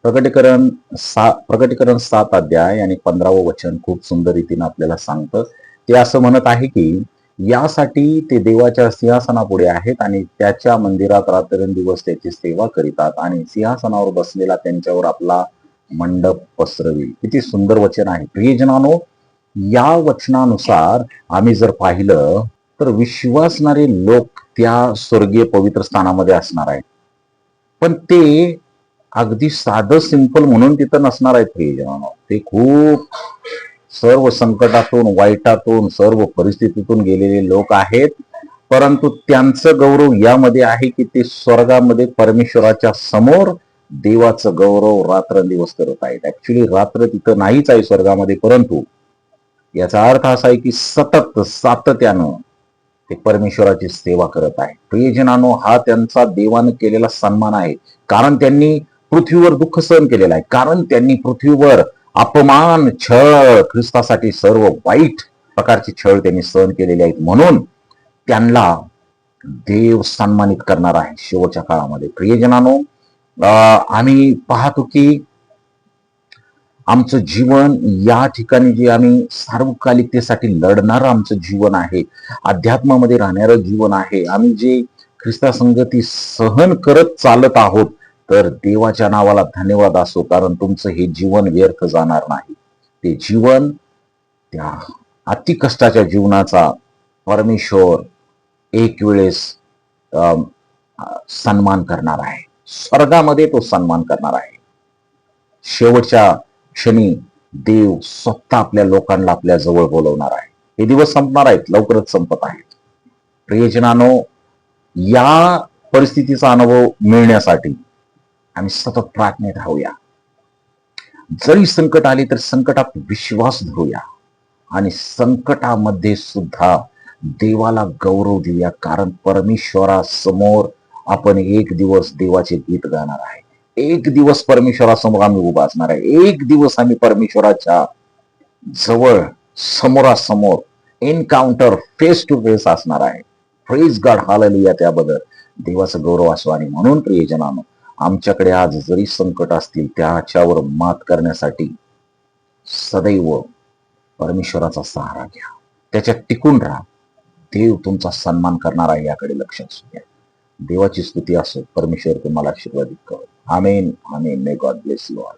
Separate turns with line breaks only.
प्रकटीकरण 7 अध्याय आणि 15वं वचन खूप सुंदर रीतीने आपल्याला सांगतं. ते असं म्हणत आहे की यासाठी ते देवाच्या सिंहासनापुढे आहेत आणि त्याच्या मंदिरात रात्रंदिवस त्याची सेवा करीतात आणि सिंहासनावर बसलेला त्यांच्यावर आपला मंडप पसरवी. किती सुंदर वचन आहे प्रियजनानो. या वचनानुसार आम्ही जर पाहिलं तर विश्वासणारे लोक त्या स्वर्गीय पवित्र स्थानामध्ये असणार आहेत. पण ते अगदी साधं सिंपल म्हणून तिथं नसणार आहेत प्रियजनांनो. ते खूप सर्व संकटातून, वाईटातून, सर्व परिस्थितीतून गेलेले लोक आहेत. परंतु त्यांचं गौरव यामध्ये आहे की ते स्वर्गामध्ये परमेश्वराच्या समोर देवाचं गौरव रात्रंदिवस करत आहेत. ऍक्च्युली रात्र तिथं नाहीच आहे स्वर्गामध्ये, परंतु याचा अर्थ असा आहे की सतत सातत्यानं ते परमेश्वराची सेवा करत आहे. प्रियजनांनो, हा त्यांचा देवाने केलेला सन्मान आहे. कारण त्यांनी पृथ्वीवर दुःख सहन केलेलं आहे. कारण त्यांनी पृथ्वीवर अपमान, छळ, ख्रिस्तासाठी सर्व वाईट प्रकारचे छळ त्यांनी सहन केलेले आहेत. म्हणून त्यांना देव सन्मानित करणार आहे शेवटच्या काळामध्ये. प्रियजनांनो, आम्ही पाहतो की आमचं जीवन या ठिकाणी जे आम्ही सार्वकालिकतेसाठी लढणारं आमचं जीवन आहे, अध्यात्मामध्ये राहणारं जीवन आहे, आम्ही जे ख्रिस्ता संगती सहन करत चालत आहोत, तर देवाच्या नावाला धन्यवाद असो. कारण तुमचं हे जीवन व्यर्थ जाणार नाही. ते जीवन, त्या अतिकष्टाच्या जीवनाचा परमेश्वर एक वेळेस सन्मान करणार आहे. स्वर्गामध्ये तो सन्मान करणार आहे. शेवटच्या क्षणी देव स्वतः आपल्या लोकांना आपल्या जवळ बोलवणार आहे. हे दिवस संपणार आहेत, लवकरच संपत आहेत. प्रियजनांनो, या परिस्थितीचा अनुभव मिळण्यासाठी आम्ही सतत प्रार्थनेत राहूया. जरी संकट आले तर संकटात विश्वास धरूया आणि संकटामध्ये सुद्धा देवाला गौरव देऊया. कारण परमेश्वरासमोर आपण एक दिवस देवाचे गीत गाणार आहे. एक दिवस परमेश्वरासमोर आम्ही उभा असणार आहे. एक दिवस आम्ही परमेश्वराच्या जवळ समोरासमोर एन्काउंटर, फेस टू फेस असणार आहे. Praise God, hallelujah. त्याबद्दल देवाचं गौरव असो. आणि म्हणून प्रियजनांनो, आमच्याकडे आज जरी संकट असतील, त्याच्यावर मात करण्यासाठी सदैव परमेश्वराचा सहारा घ्या. त्याच्यात टिकून राहा. देव तुमचा सन्मान करणार आहे, याकडे लक्ष असू द्या. देवाची स्तुती असो. परमेश्वर तुम्हाला आशीर्वादित करो. Amen, amen. May God bless you all.